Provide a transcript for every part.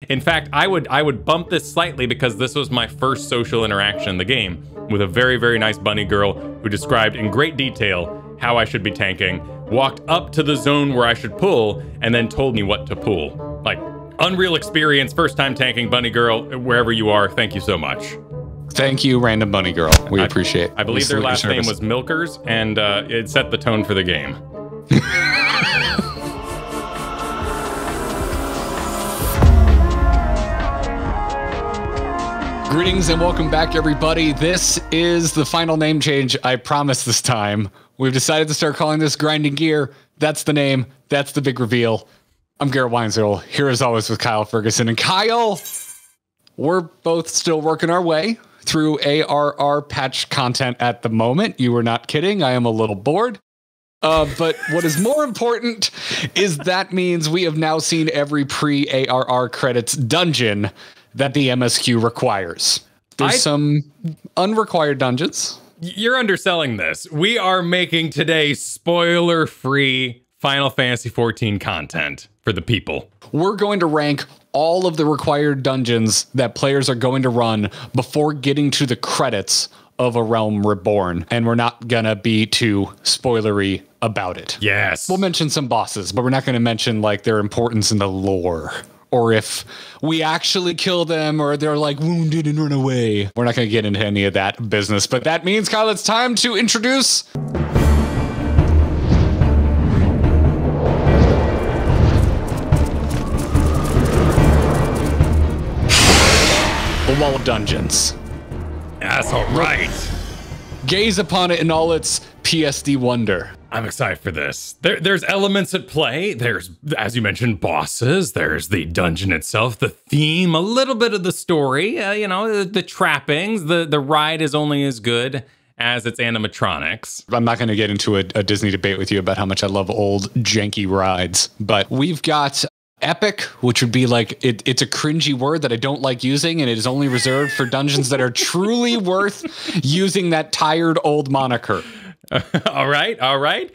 In fact, I would bump this slightly because this was my first social interaction in the game with a very, very nice bunny girl who described in great detail how I should be tanking, walked up to the zone where I should pull, and then told me what to pull. Like, unreal experience, first time tanking, bunny girl, wherever you are, thank you so much. Thank you, random bunny girl. We appreciate it. I believe their last name was Milkers, and it set the tone for the game. Greetings and welcome back, everybody. This is the final name change, I promise this time. We've decided to start calling this Grinding Gear. That's the name. That's the big reveal. I'm Garrett Weinzierl, here as always with Kyle Ferguson. And Kyle, we're both still working our way through ARR patch content at the moment. You were not kidding. I am a little bored. But what is more important is that means we have now seen every pre-ARR credits dungeon that the MSQ requires. There's some unrequired dungeons. You're underselling this. We are making today spoiler-free Final Fantasy XIV content for the people. We're going to rank all of the required dungeons that players are going to run before getting to the credits of A Realm Reborn, and we're not gonna be too spoilery about it. Yes. We'll mention some bosses, but we're not gonna mention like their importance in the lore, or if we actually kill them, or they're like wounded and run away. We're not gonna get into any of that business, but that means, Kyle, it's time to introduce the Wall of Dungeons. That's all right. Gaze upon it in all its PSD wonder. I'm excited for this. There's elements at play. There's, as you mentioned, bosses. There's the dungeon itself, the theme, a little bit of the story, you know, the trappings. The ride is only as good as its animatronics. I'm not going to get into a Disney debate with you about how much I love old janky rides, but we've got epic, which would be like, it's a cringy word that I don't like using, and it is only reserved for dungeons that are truly worth using that tired old moniker. All right.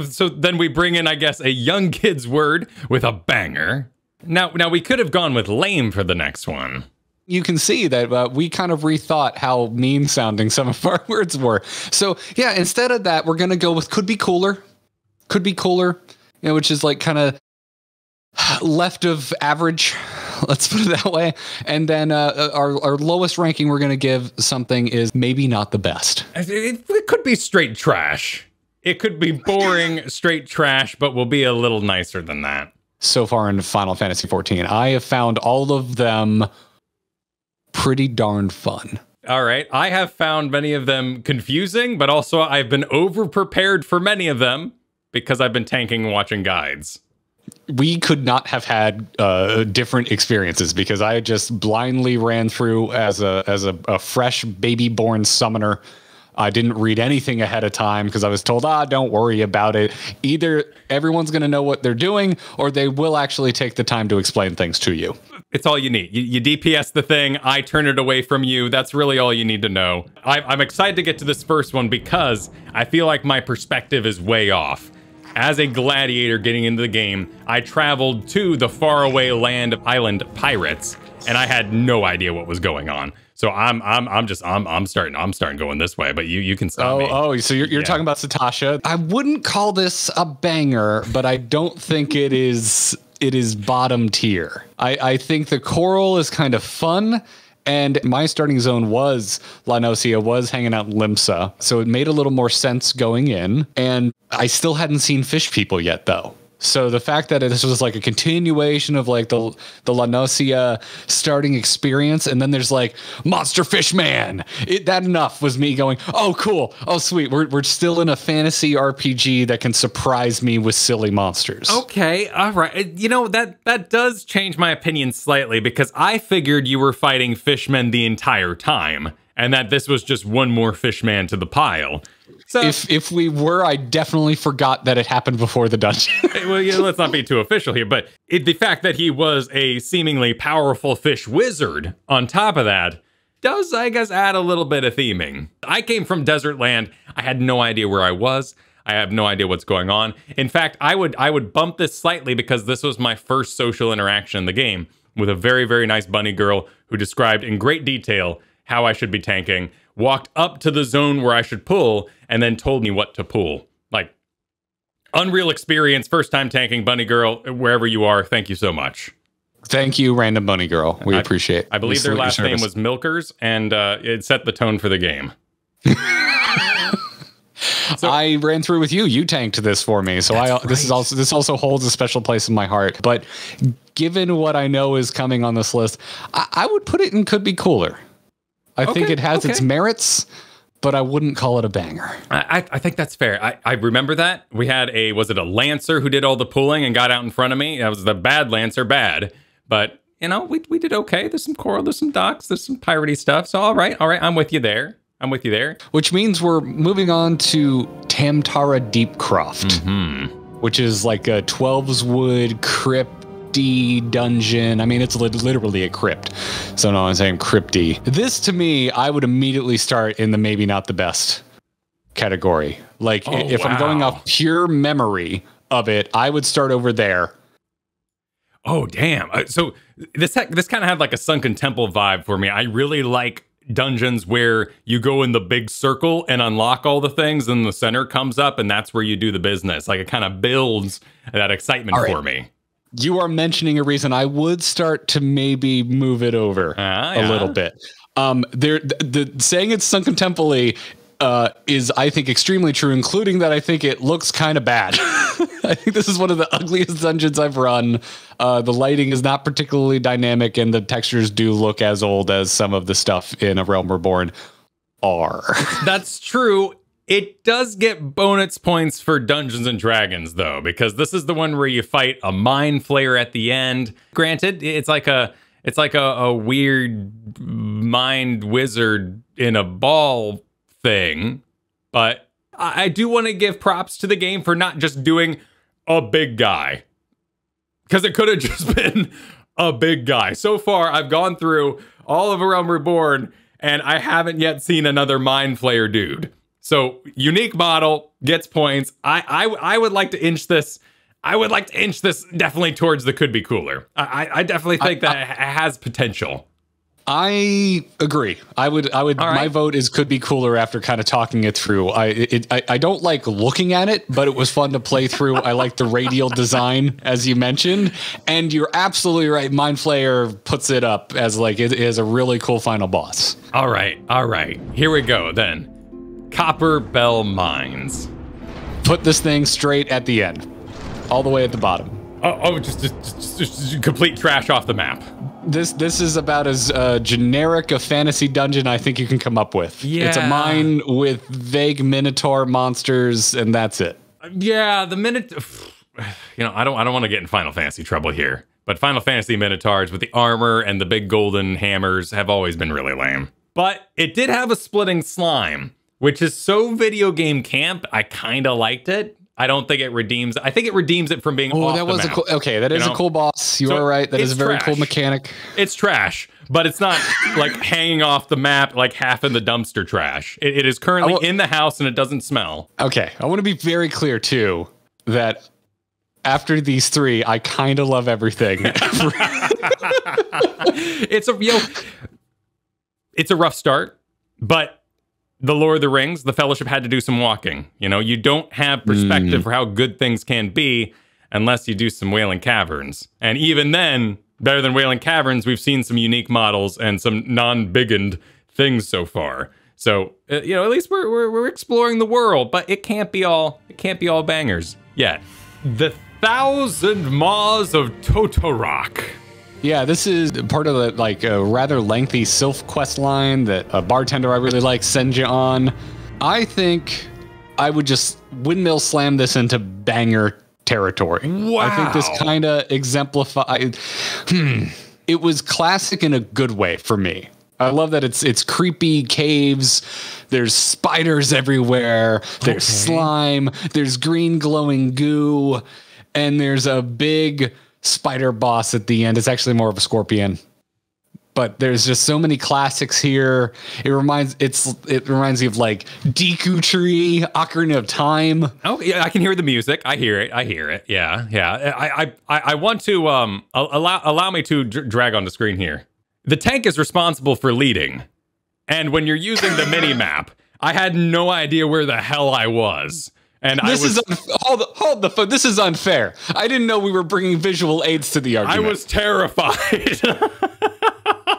So then we bring in, I guess, a young kid's word with a banger. Now we could have gone with lame for the next one. You can see that we kind of rethought how mean sounding some of our words were. So yeah, instead of that, we're going to go with could be cooler, you know, which is like kind of left of average, let's put it that way. And then our lowest ranking we're going to give something is maybe not the best. It could be straight trash. It could be boring, straight trash, but we'll be a little nicer than that. So far in Final Fantasy XIV, I have found all of them pretty darn fun. All right. I have found many of them confusing, but also I've been over-prepared for many of them because I've been tanking and watching guides. We could not have had different experiences because I just blindly ran through as a fresh baby born summoner. I didn't read anything ahead of time because I was told, don't worry about it. Either everyone's going to know what they're doing or they will actually take the time to explain things to you. It's all you need. You DPS the thing. I turn it away from you. That's really all you need to know. I'm excited to get to this first one because I feel like my perspective is way off. As a gladiator getting into the game, I traveled to the faraway land of island pirates, and I had no idea what was going on. So I'm starting going this way, but you can stop me. Oh, so you're talking about Sastasha. I wouldn't call this a banger, but I don't think it is bottom tier. I think the choral is kind of fun. And my starting zone was La Nocia, was hanging out in Limsa. So it made a little more sense going in. And I still hadn't seen fish people yet, though. So the fact that this was like a continuation of like the La Nocia starting experience, and then there's like Monster Fish Man. That enough was me going, oh, cool. Oh, sweet. We're still in a fantasy RPG that can surprise me with silly monsters. Okay. All right. You know, that does change my opinion slightly because I figured you were fighting fishmen the entire time and that this was just one more fishman to the pile. So, if we were, I definitely forgot that it happened before the dungeon. Well, yeah, let's not be too official here, but the fact that he was a seemingly powerful fish wizard on top of that does, I guess, add a little bit of theming. I came from desert land. I had no idea where I was. I have no idea what's going on. In fact, I would bump this slightly because this was my first social interaction in the game with a very, very nice bunny girl who described in great detail how I should be tanking, walked up to the zone where I should pull, and then told me what to pull. Like, unreal experience, first time tanking, bunny girl, wherever you are. Thank you so much. Thank you, random bunny girl. We appreciate. I believe their last name was Milkers, and it set the tone for the game. So, I ran through with you. You tanked this for me, so this also holds a special place in my heart. But given what I know is coming on this list, I would put it in could be cooler. I think it has its merits, but I wouldn't call it a banger. I think that's fair. I remember that. We had was it a Lancer who did all the pulling and got out in front of me? That was the bad Lancer, bad. But, you know, we did okay. There's some coral, there's some docks, there's some piratey stuff. So, all right, I'm with you there. Which means we're moving on to Tam-Tara Deepcroft, which is like a 12's Wood crypty dungeon. I mean, it's literally a crypt. So no, I'm saying crypty. This, to me, I would immediately start in the maybe not the best category. Like, if I'm going off pure memory of it, I would start over there. Oh, damn. So this kind of had like a Sunken Temple vibe for me. I really like dungeons where you go in the big circle and unlock all the things, and the center comes up, and that's where you do the business. Like, it kind of builds that excitement for me. You are mentioning a reason I would start to maybe move it over a little bit. The saying it's Sunken Temple-y is, I think, extremely true, including that I think it looks kind of bad. I think this is one of the ugliest dungeons I've run. The lighting is not particularly dynamic, and the textures do look as old as some of the stuff in A Realm Reborn are. That's true. It does get bonus points for Dungeons and Dragons, though, because this is the one where you fight a mind flayer at the end. Granted, it's like a weird mind wizard in a ball thing, but I do want to give props to the game for not just doing a big guy, because it could have just been a big guy. So far, I've gone through all of A Realm Reborn, and I haven't yet seen another mind flayer dude. So unique model gets points. I would like to inch this. I would like to inch this definitely towards the could be cooler. I definitely think that it has potential. I agree. I would. Right. My vote is could be cooler after kind of talking it through. I don't like looking at it, but it was fun to play through. I like the radial design, as you mentioned, and you're absolutely right. Mind Flayer puts it up as like it is a really cool final boss. All right. Here we go then. Copperbell Mines. Put this thing straight at the end, all the way at the bottom. Just complete trash off the map. This is about as generic a fantasy dungeon I think you can come up with. Yeah. It's a mine with vague Minotaur monsters, and that's it. Yeah, the I don't want to get in Final Fantasy trouble here, but Final Fantasy Minotaurs with the armor and the big golden hammers have always been really lame. But it did have a splitting slime, which is so video game camp. I kind of liked it. I don't think it redeems. I think it redeems it from being off the map. Okay, that is a cool boss. You are right. That is a very cool mechanic. It's trash, but it's not like hanging off the map like half in the dumpster trash. It is currently in the house and it doesn't smell. Okay, I want to be very clear too that after these three, I kind of love everything. It's a rough start, but the Lord of the Rings, the Fellowship had to do some walking. You know, you don't have perspective for how good things can be unless you do some Wailing Caverns. And even then, better than Wailing Caverns, we've seen some unique models and some non-biggened things so far. So, at least we're exploring the world, but it can't be all bangers yet. The 1,000 Maws of Toto-Rak. Yeah, this is part of the a rather lengthy Sylph quest line that a bartender I really like sends you on. I think I would just windmill slam this into banger territory. Wow. I think this kind of exemplified. It was classic in a good way for me. I love that it's creepy caves. There's spiders everywhere. There's slime. There's green glowing goo, and there's a big spider boss at the end. It's actually more of a scorpion. but there's just so many classics here. It reminds me of like Deku Tree, Ocarina of Time. Oh yeah, I can hear the music. I hear it. Yeah. I want to allow me to drag on the screen here. The tank is responsible for leading, and when you're using the mini map, I had no idea where the hell I was. And this is unfair. I didn't know we were bringing visual aids to the argument. I was terrified.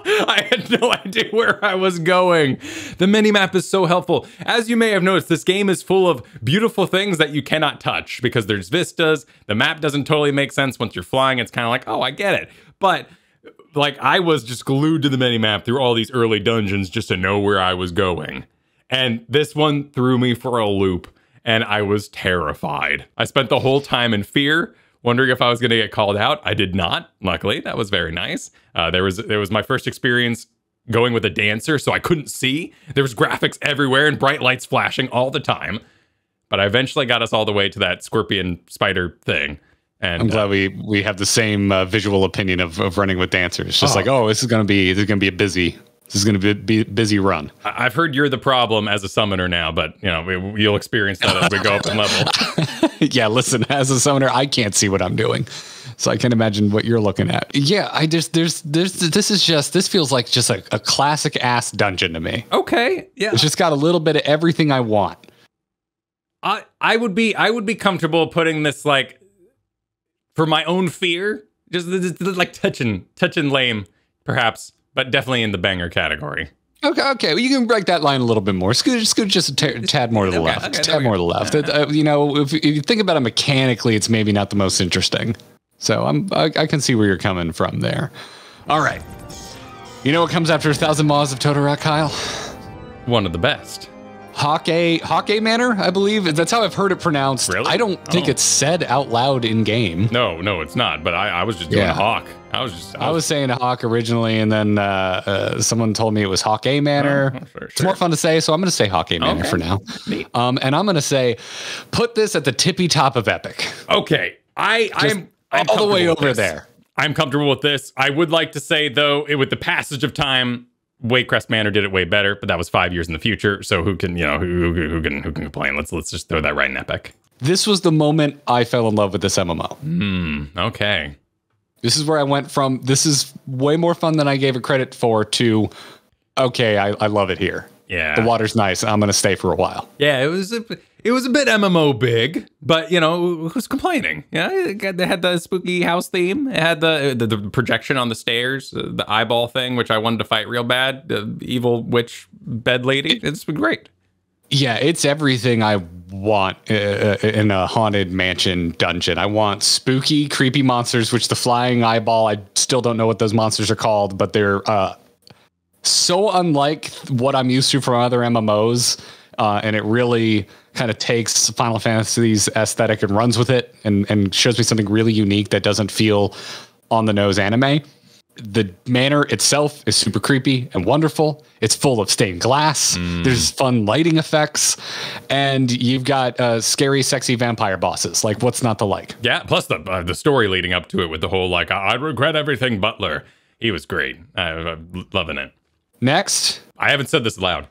I had no idea where I was going. The minimap is so helpful. As you may have noticed, this game is full of beautiful things that you cannot touch because there's vistas. The map doesn't totally make sense once you're flying. It's kind of like, oh, I get it. But like, I was just glued to the minimap through all these early dungeons just to know where I was going. And this one threw me for a loop. And I was terrified. I spent the whole time in fear, wondering if I was going to get called out. I did not. Luckily, that was very nice. There was my first experience going with a dancer, so I couldn't see. There was graphics everywhere and bright lights flashing all the time. But I eventually got us all the way to that scorpion spider thing. And I'm glad we have the same visual opinion of running with dancers. Just like, oh, this is going to be a busy. This is going to be a busy run. I've heard you're the problem as a summoner now, but you know you'll experience that as we go up in level. Yeah, listen, as a summoner, I can't see what I'm doing, so I can imagine what you're looking at. Yeah, this feels like just a classic ass dungeon to me. Okay, yeah, it's just got a little bit of everything I want. I would be comfortable putting this like for my own fear, just like touching lame, perhaps. But definitely in the banger category. Okay. Well, you can break that line a little bit more. Scoot just a tad more to the left. Okay, tad more to the left. You know, if you think about it mechanically, it's maybe not the most interesting. So I can see where you're coming from there. All right. You know what comes after 1,000 Maws of Toto-Rak, Kyle? One of the best. Haukke Manor, I believe. That's how I've heard it pronounced. Really? I don't think it's said out loud in game. No, it's not. But I was just doing a hawk. I was saying a hawk originally, and then someone told me it was Haukke Manor. Sure. It's more fun to say, so I'm going to say Haukke Manor for now. Neat. And I'm going to say, put this at the tippy top of Epic. Okay, I'm all the way over there. I'm comfortable with this. I would like to say though, with the passage of time, Waycrest Manor did it way better, but that was 5 years in the future. So who can complain? Let's just throw that right in Epic. This was the moment I fell in love with this MMO. Okay. This is where I went from, this is way more fun than I gave it credit for, to, okay, I love it here. Yeah. The water's nice. I'm going to stay for a while. Yeah, it was a bit MMO big, but, you know, who's complaining? Yeah, they had the spooky house theme. It had the projection on the stairs, the eyeball thing, which I wanted to fight real bad. The evil witch bed lady. It's been great. Yeah, it's everything I want in a haunted mansion dungeon. I want spooky, creepy monsters, which the flying eyeball, I still don't know what those monsters are called, but they're so unlike what I'm used to from other MMOs. And it really kind of takes Final Fantasy's aesthetic and runs with it and shows me something really unique that doesn't feel on the nose anime. The manor itself is super creepy and wonderful. It's full of stained glass. There's fun lighting effects, and you've got scary, sexy vampire bosses. Like, what's not to like? Yeah. Plus the story leading up to it with the whole like I regret everything Butler. He was great. I'm loving it. Next, I haven't said this aloud.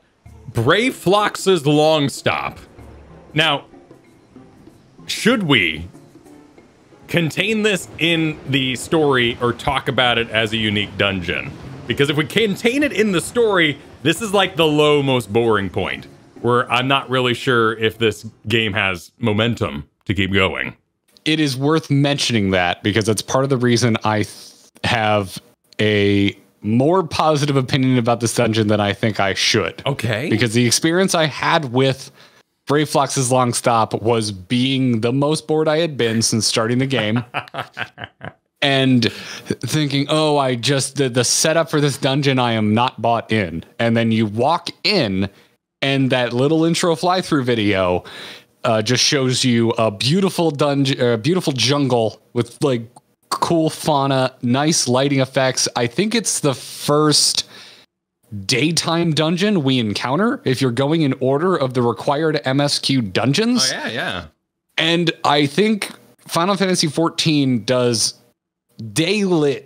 Brayflox's Longstop. Now, should we contain this in the story or talk about it as a unique dungeon? Because if we contain it in the story, this is like the low, most boring point where I'm not really sure if this game has momentum to keep going. It is worth mentioning that because it's part of the reason I have a more positive opinion about this dungeon than I think I should. Okay. Because the experience I had with Brayflox's Longstop was being the most bored I had been since starting the game. And thinking, oh, the setup for this dungeon, I am not bought in. And then you walk in and that little intro fly-through video just shows you a beautiful dungeon, beautiful jungle with like cool fauna, nice lighting effects. I think it's the first daytime dungeon we encounter if you're going in order of the required MSQ dungeons. Oh, yeah. And I think Final Fantasy XIV does daylit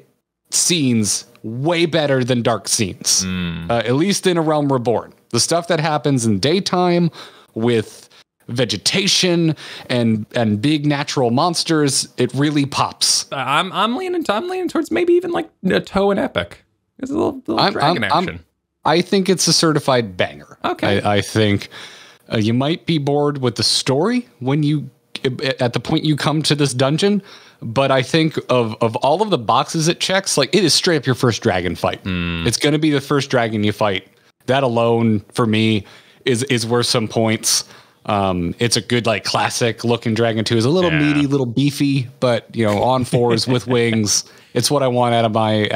scenes way better than Dark Scenes, at least in A Realm Reborn. The stuff that happens in daytime with vegetation and big natural monsters, it really pops. I'm leaning towards maybe even like a toe and epic. It's a little dragon action. I think it's a certified banger. Okay. I think you might be bored with the story at the point you come to this dungeon, but I think of all of the boxes it checks, like it is straight up your first dragon fight. It's going to be the first dragon you fight. That alone for me is worth some points. It's a good, like, classic looking dragon too. Is a little meaty, little beefy, but on fours with wings. It's what I want out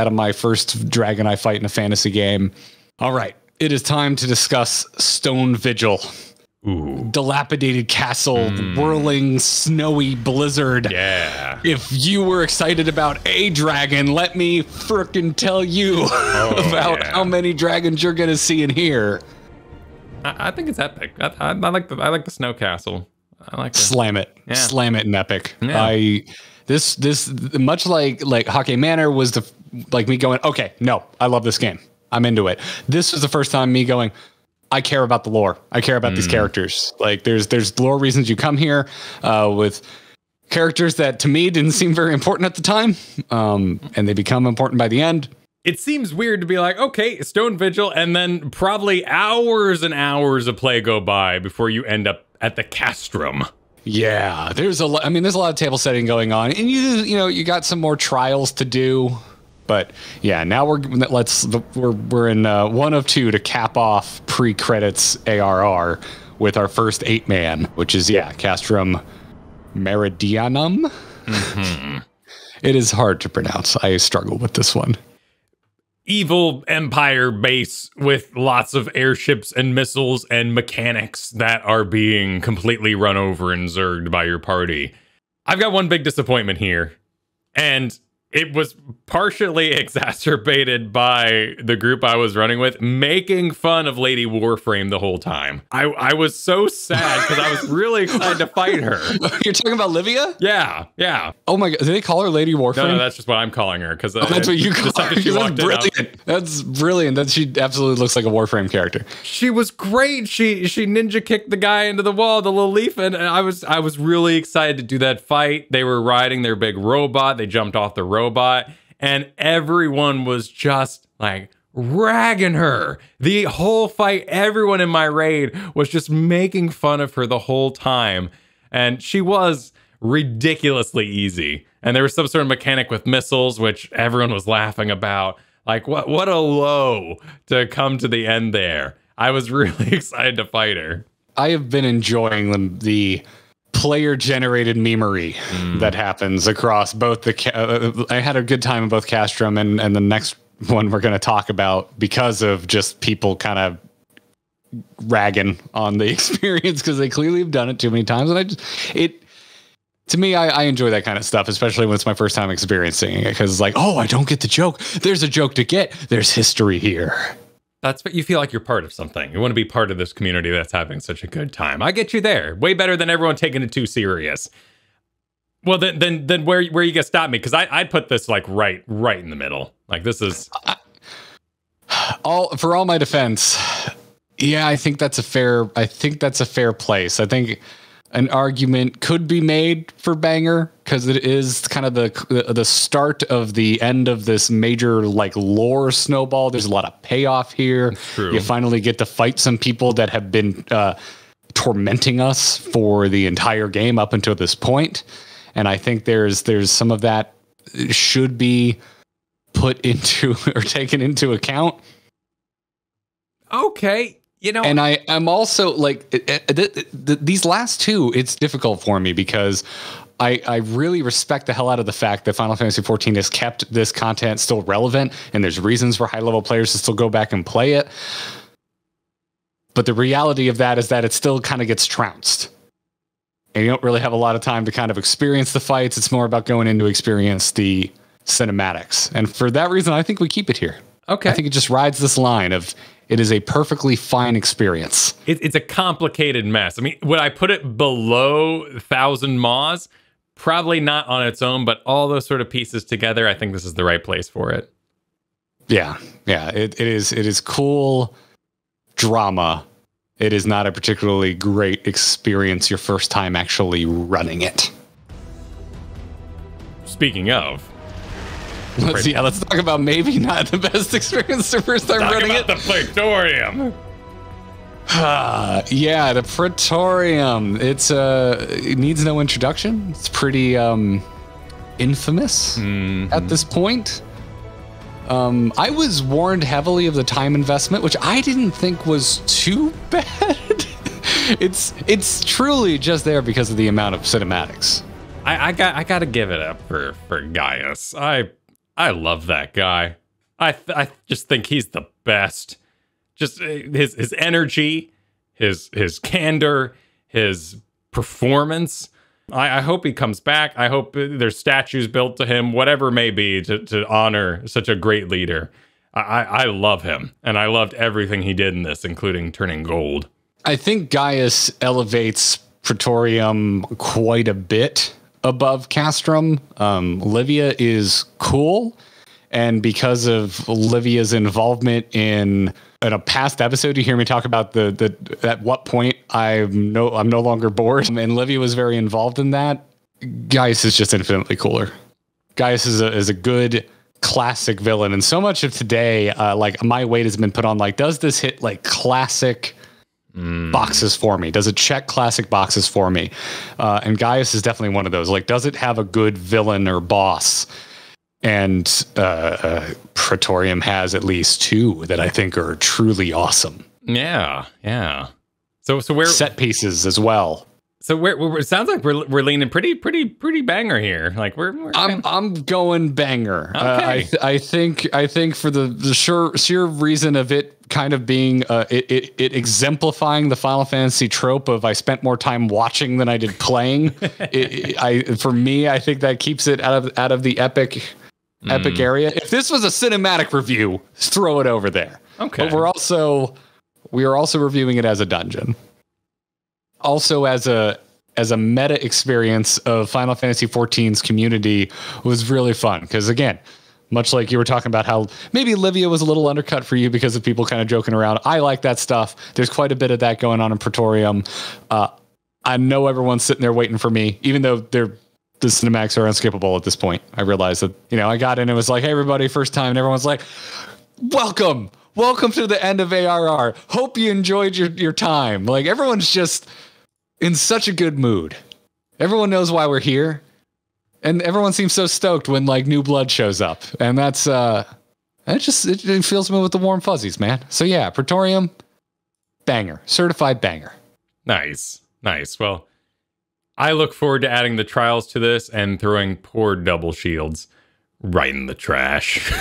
of my first dragon I fight in a fantasy game. All right, it is time to discuss Stone Vigil. Ooh. Dilapidated castle, whirling snowy blizzard. Yeah. If you were excited about a dragon, let me frickin' tell you about how many dragons you're gonna see in here. I think it's epic. I like the snow castle. I like slam it. Yeah. Slam it in epic. Yeah. This much like Haukke Manor was me going, okay, no, I love this game. I'm into it. This was the first time me going, I care about the lore. I care about these characters. Like there's lore reasons you come here with characters that to me didn't seem very important at the time. And they become important by the end. It seems weird to be like, okay, Stone Vigil, and then probably hours and hours of play go by before you end up at the Castrum. Yeah, there's a lot of table setting going on, and you got some more trials to do. But yeah, now we're in one of two to cap off pre-credits ARR with our first 8-man, which is Castrum Meridianum. It is hard to pronounce. I struggle with this one. Evil empire base with lots of airships and missiles and mechanics that are being completely run over and zerged by your party. I've got one big disappointment here, and it was partially exacerbated by the group I was running with making fun of Lady Warframe the whole time. I was so sad because I was really excited to fight her. You're talking about Livia? Yeah. Oh my God, did they call her Lady Warframe? No, that's just what I'm calling her. Because that's what you call her. That's brilliant. That's brilliant. She absolutely looks like a Warframe character. She was great. She ninja kicked the guy into the wall, the little leaf, and I was really excited to do that fight. They were riding their big robot. They jumped off the robot, and everyone was just like ragging her the whole fight. Everyone in my raid was just making fun of her the whole time, and she was ridiculously easy. And there was some sort of mechanic with missiles, which everyone was laughing about. Like, what a low to come to the end there. I was really excited to fight her. I have been enjoying the player-generated memery that happens across both I had a good time in both Castrum and the next one we're going to talk about, because of just people kind of ragging on the experience because they clearly have done it too many times. And to me, I enjoy that kind of stuff, especially when it's my first time experiencing it, because it's like, oh, I don't get the joke. There's a joke to get. There's history here. That's what you feel like you're part of something. You want to be part of this community that's having such a good time. I get you there. Way better than everyone taking it too serious. Well, then where you gonna stop me? Because I'd put this like right in the middle. Like this is for all my defense. Yeah, I think that's a fair place. I think an argument could be made for banger because it is kind of the start of the end of this major like lore snowball. There's a lot of payoff here. True. You finally get to fight some people that have been tormenting us for the entire game up until this point. And I think there's some of that should be put into or taken into account. Okay. And I'm also like these last two, it's difficult for me because I really respect the hell out of the fact that Final Fantasy XIV has kept this content still relevant, and there's reasons for high level players to still go back and play it. But the reality of that is that it still kind of gets trounced. And you don't really have a lot of time to kind of experience the fights. It's more about going in to experience the cinematics. And for that reason, I think we keep it here. Okay. I think it just rides this line of it is a perfectly fine experience. It's a complicated mess. I mean, would I put it below 1,000 Maws? Probably not on its own, but all those sort of pieces together, I think this is the right place for it. Yeah. It is cool drama. It is not a particularly great experience your first time actually running it. Speaking of, let's talk about maybe not the best experience the first time running it. The Praetorium. Yeah, the Praetorium. It needs no introduction. It's pretty infamous at this point. I was warned heavily of the time investment, which I didn't think was too bad. It's truly just there because of the amount of cinematics. I got to give it up for Gaius. I love that guy. I just think he's the best. Just his energy, his candor, his performance. I hope he comes back. I hope there's statues built to him, whatever it may be, to honor such a great leader. I love him, and I loved everything he did in this, including turning gold. I think Gaius elevates Praetorium quite a bit above Castrum. Livia is cool, and because of Livia's involvement in a past episode, you hear me talk about the at what point I'm no longer bored, and Livia was very involved in that. Gaius is just infinitely cooler. Gaius is a good classic villain, and so much of today, like my weight has been put on like, does this hit like classic boxes for me? Does it check classic boxes for me? And Gaius is definitely one of those. Like, does it have a good villain or boss? And Praetorium has at least two that I think are truly awesome. Yeah. So we're set pieces as well. So it sounds like we're leaning pretty banger here. Like I'm going banger. Okay. I think for the sheer reason of it kind of being it exemplifying the Final Fantasy trope of I spent more time watching than I did playing. For me, I think that keeps it out of the epic area. If this was a cinematic review, throw it over there. Okay. But we are also reviewing it as a dungeon. Also as a meta experience of Final Fantasy XIV's community was really fun. Because again, much like you were talking about how maybe Livia was a little undercut for you because of people kind of joking around. I like that stuff. There's quite a bit of that going on in Praetorium. I know everyone's sitting there waiting for me, even though the cinematics are unskippable at this point. I realized that, I got in and it was like, hey, everybody, first time. And everyone's like, welcome to the end of ARR. Hope you enjoyed your time. Like, everyone's just in such a good mood. Everyone knows why we're here. And everyone seems so stoked when like new blood shows up. And that's, it fills me with the warm fuzzies, man. So yeah, Praetorium, banger, certified banger. Nice. Well, I look forward to adding the trials to this and throwing poor double shields right in the trash.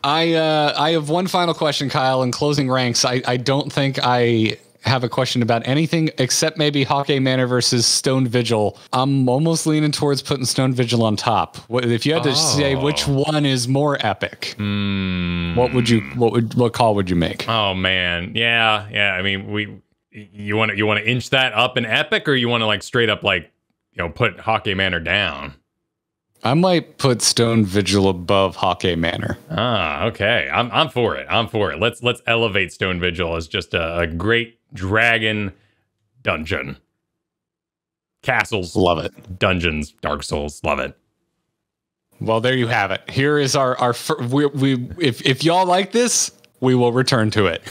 I have one final question, Kyle. In closing ranks, I don't think I have a question about anything except maybe Haukke Manor versus Stone Vigil. I'm almost leaning towards putting Stone Vigil on top. If you had to say which one is more epic, what call would you make? Oh man, yeah. I mean, you want to inch that up in epic, or you want to like straight up like put Haukke Manor down? I might put Stone Vigil above Haukke Manor. Okay. I'm for it. Let's elevate Stone Vigil as just a great dragon dungeon. Castles. Love it. Dungeons. Dark Souls. Love it. Well, there you have it. Here is our if y'all like this, we will return to it.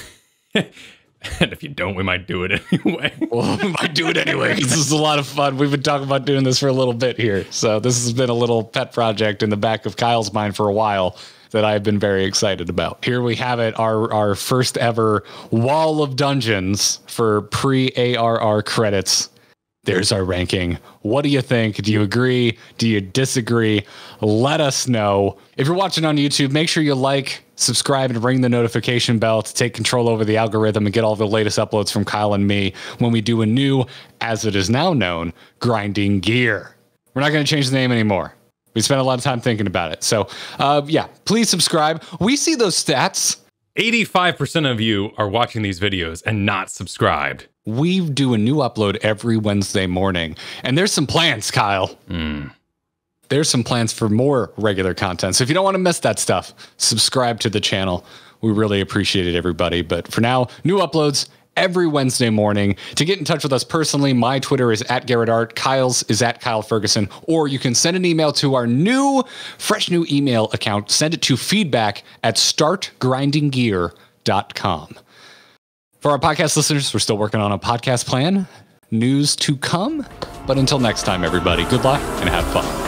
And if you don't, we might do it anyway. Well, we might do it anyway. This is a lot of fun. We've been talking about doing this for a little bit here. So this has been a little pet project in the back of Kyle's mind for a while that I've been very excited about. Here we have it, our first ever wall of dungeons for pre-ARR credits. There's our ranking. What do you think? Do you agree? Do you disagree? Let us know. If you're watching on YouTube, make sure you like, subscribe, and ring the notification bell to take control over the algorithm and get all the latest uploads from Kyle and me when we do a new, as it is now known, Grinding Gear. We're not going to change the name anymore. We spent a lot of time thinking about it. So, please subscribe. We see those stats. 85% of you are watching these videos and not subscribed. We do a new upload every Wednesday morning. And there's some plans, Kyle. there's some plans for more regular content. So if you don't want to miss that stuff, subscribe to the channel. We really appreciate it, everybody. But for now, new uploads every Wednesday morning. To get in touch with us personally, my Twitter is @GarrettArt, Kyle's is @KyleFerguson, or you can send an email to our fresh new email account. Send it to feedback@startgrindinggear.com. For our podcast listeners, we're still working on a podcast plan. News to come. But until next time, everybody, good luck and have fun.